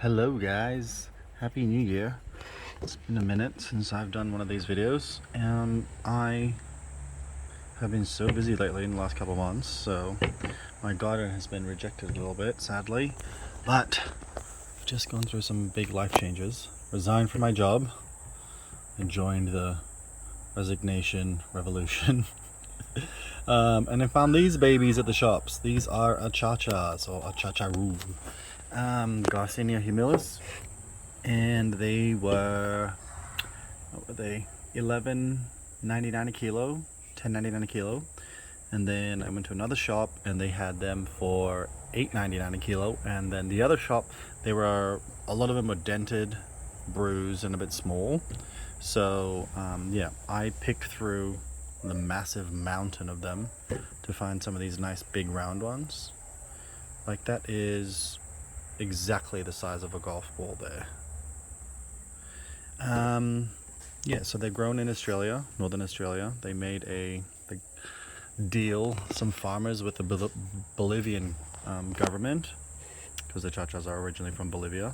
Hello guys, Happy New Year. It's been a minute since I've done one of these videos and I have been so busy lately in the last couple of months, so my garden has been rejected a little bit, sadly, but I've just gone through some big life changes. Resigned from my job and joined the resignation revolution. And I found these babies at the shops. These are Achachas or Achachairu. Garcinia Humilis, and they were, what were they, 11.99 a kilo, 10.99 a kilo. And then I went to another shop and they had them for 8.99 a kilo. And then the other shop, they were, a lot of them were dented, bruised, and a bit small. So yeah, I picked through the massive mountain of them to find some of these nice big round ones. Like that is exactly the size of a golf ball there. Yeah, so they're grown in Australia, Northern Australia. They made a deal, some farmers, with the Bolivian government, because the chachas are originally from Bolivia.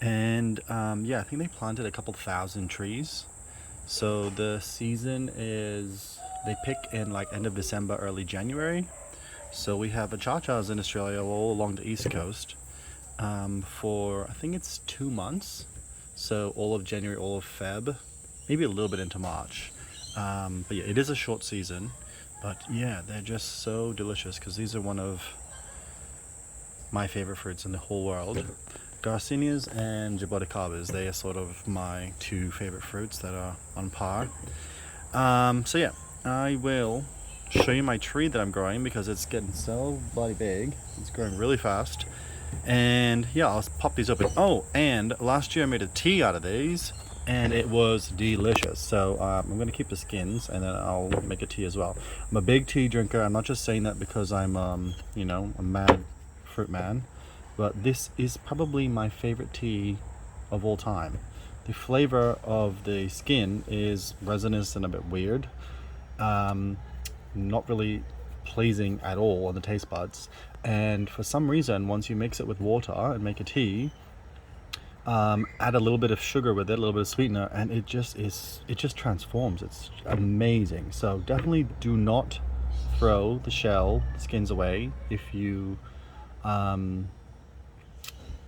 And yeah, I think they planted a couple thousand trees. So the season is, they pick in like end of December, early January. So we have achachas in Australia all along the east coast for, I think it's 2 months. So all of January, all of Feb, maybe a little bit into March. But yeah, it is a short season. But yeah, they're just so delicious because these are one of my favorite fruits in the whole world. Garcinias and jaboticabas, they are sort of my two favorite fruits that are on par. So yeah, I will show you my tree that I'm growing because it's getting so bloody big. It's growing really fast. And yeah, I'll pop these open. Oh, and last year I made a tea out of these and it was delicious. So I'm going to keep the skins and then I'll make a tea as well. I'm a big tea drinker. I'm not just saying that because I'm you know, a mad fruit man, but this is probably my favorite tea of all time. The flavor of the skin is resinous and a bit weird. Not really pleasing at all on the taste buds, and for some reason once you mix it with water and make a tea, add a little bit of sugar with it, a little bit of sweetener, and it just transforms. It's amazing. So definitely do not throw the skins away if you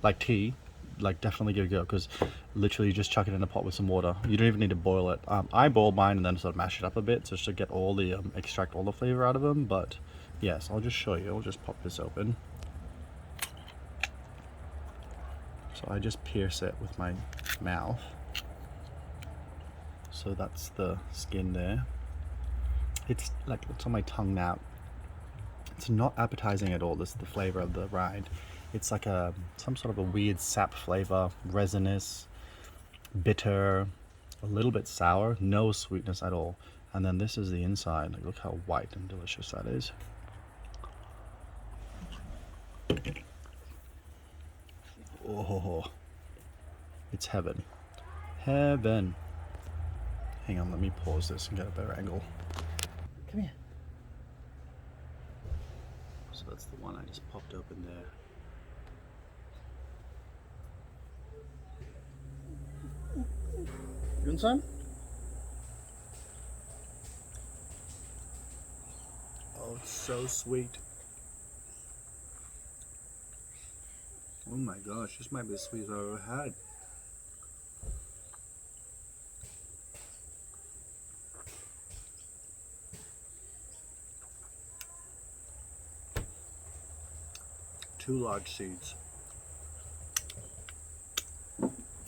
like tea. Like, definitely give it a go, because literally you just chuck it in a pot with some water. You don't even need to boil it. I boil mine and then sort of mash it up a bit just to get all the extract all the flavor out of them. But yes, I'll just show you. I'll just pop this open. So I just pierce it with my mouth. So that's the skin there. It's like, it's on my tongue now. It's not appetizing at all. This is the flavor of the rind. It's like some sort of a weird sap flavor, resinous, bitter, a little bit sour, no sweetness at all. And then this is the inside. Like, look how white and delicious that is. Oh, it's heaven. Heaven. Hang on, let me pause this and get a better angle. Come here. So that's the one I just popped open there. You want some? Oh, it's so sweet. Oh my gosh, this might be the sweetest I've ever had. Two large seeds.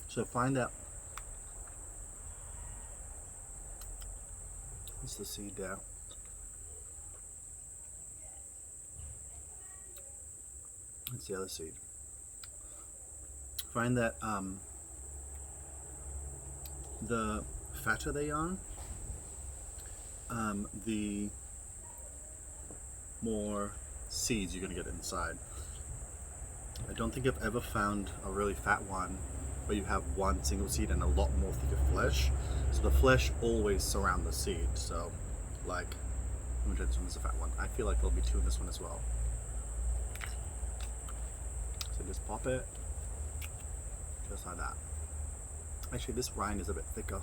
So find that. That's the seed there. That's the other seed. Find that the fatter they are, the more seeds you're gonna get inside. I don't think I've ever found a really fat one where you have one single seed and a lot more thicker flesh. So the flesh always surround the seed. So like, let me try this one. This is a fat one. I feel like there'll be two in this one as well. So just pop it. Just like that. Actually, this rind is a bit thicker.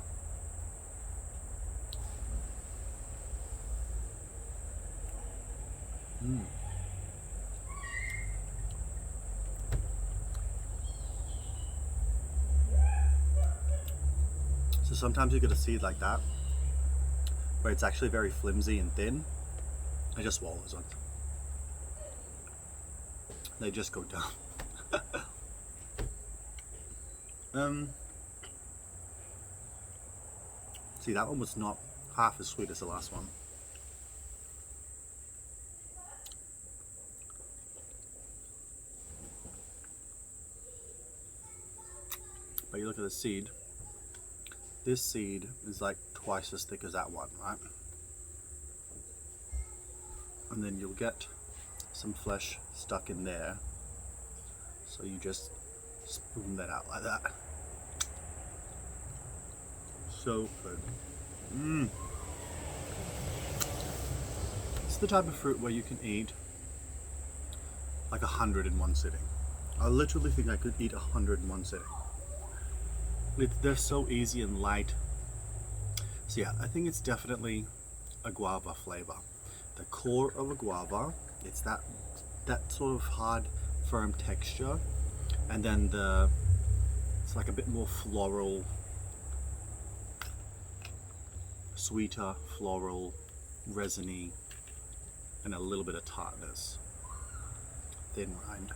So sometimes you get a seed like that, where it's actually very flimsy and thin. I just swallow those ones. They just go down. See, that one was not half as sweet as the last one. But you look at the seed. This seed is like twice as thick as that one, right? And then you'll get some flesh stuck in there. So you just spoon that out like that. So good. It's the type of fruit where you can eat like 100 in one sitting. I literally think I could eat 100 in one sitting. They're so easy and light. So yeah, I think it's definitely a guava flavor. The core of a guava, it's that sort of hard, firm texture, and then it's like a bit more floral, sweeter, floral, resiny, and a little bit of tartness. Thin rind.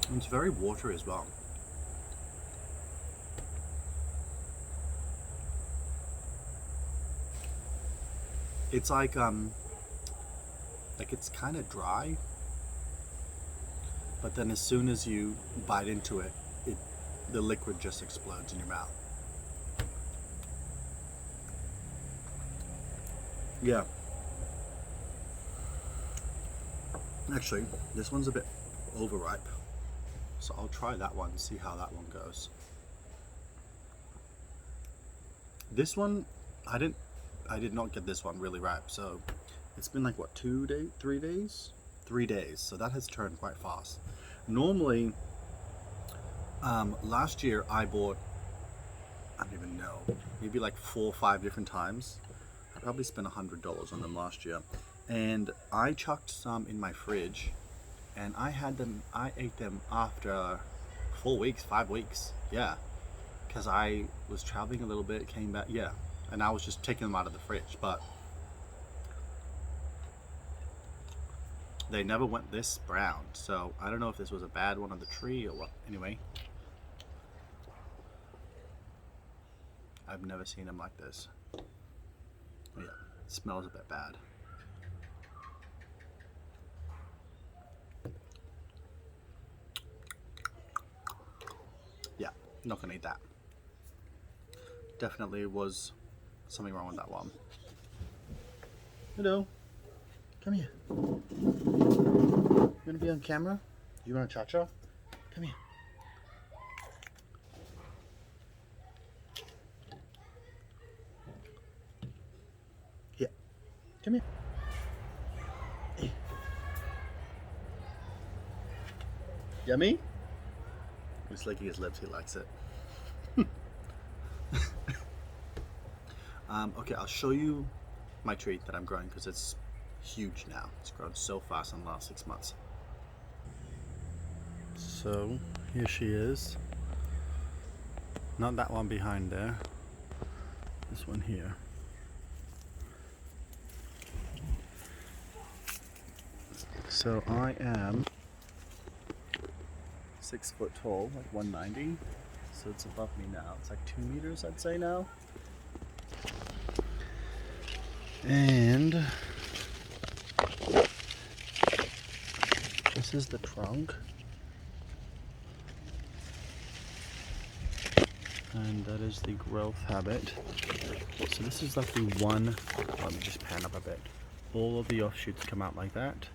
And it's very watery as well. It's like it's kind of dry, but then as soon as you bite into it, the liquid just explodes in your mouth. Yeah. Actually, this one's a bit overripe, so I'll try that one, see how that one goes. This one, I did not get this one really ripe, so it's been like what, 2 days, 3 days? 3 days, so that has turned quite fast. Normally, last year I bought, I don't even know, maybe like 4 or 5 different times. I probably spent $100 on them last year, and I chucked some in my fridge, and I ate them after 4 weeks, 5 weeks, yeah, because I was traveling a little bit, came back, yeah, and I was just taking them out of the fridge, but they never went this brown, so I don't know if this was a bad one on the tree or what. Anyway, I've never seen them like this. Yeah, it smells a bit bad. Yeah, not gonna eat that. Definitely was something wrong with that one. Hello, come here. You wanna be on camera? You want Achacha? Come here. Here, come here. Hey. Yummy? He's licking his lips, he likes it. Okay, I'll show you my tree that I'm growing because it's huge now. It's grown so fast in the last 6 months. So here she is. Not that one behind there. This one here. So I am 6 foot tall, like 190. So it's above me now. It's like 2 meters, I'd say now. And this is the trunk. And that is the growth habit. So this is like the one, let me just pan up a bit. All of the offshoots come out like that.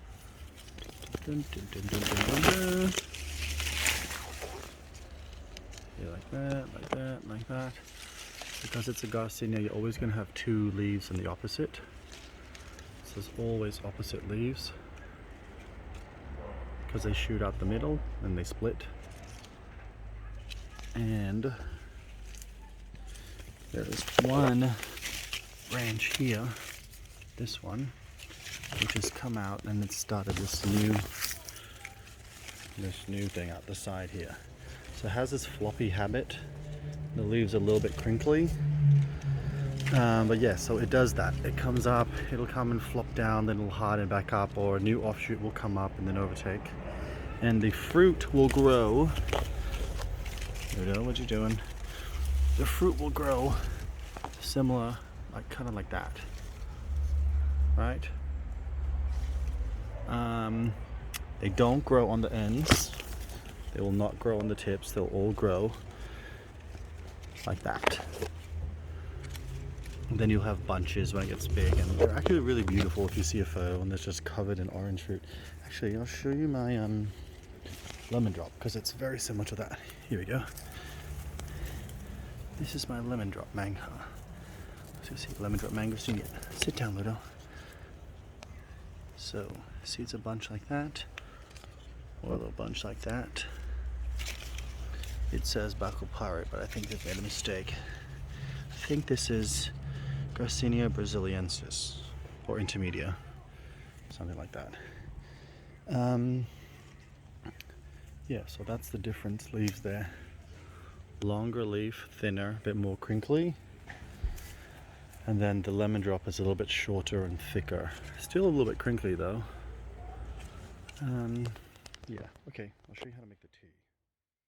Dun, dun, dun, dun, dun, dun, dun. Yeah, like that, like that, like that. Because it's a Garcinia, you're always going to have two leaves in the opposite. So there's always opposite leaves. Because they shoot out the middle and they split. And there is one branch here, this one, which has come out and it started this new thing out the side here. So it has this floppy habit. The leaves are a little bit crinkly. But yeah, so it does that. It comes up, it'll come and flop down, then it'll harden back up, or a new offshoot will come up and then overtake. And the fruit will grow. Ludo, what you doing? The fruit will grow similar, like kind of like that, right? They don't grow on the ends. They will not grow on the tips. They'll all grow like that. And then you'll have bunches when it gets big, and they're actually really beautiful if you see a photo and it's just covered in orange fruit. Actually, I'll show you my lemon drop because it's very similar to that. Here we go. This is my lemon drop mango. So you see lemon drop mango. So you get, sit down, Ludo. So see, it's a bunch like that, or a little bunch like that. It says Bacopare, but I think they've made a mistake. I think this is Garcinia brasiliensis, or intermedia, something like that. Yeah, so that's the difference. Leaves there. Longer leaf, thinner, a bit more crinkly. And then the lemon drop is a little bit shorter and thicker. Still a little bit crinkly though. Yeah, okay, I'll show you how to make the tea.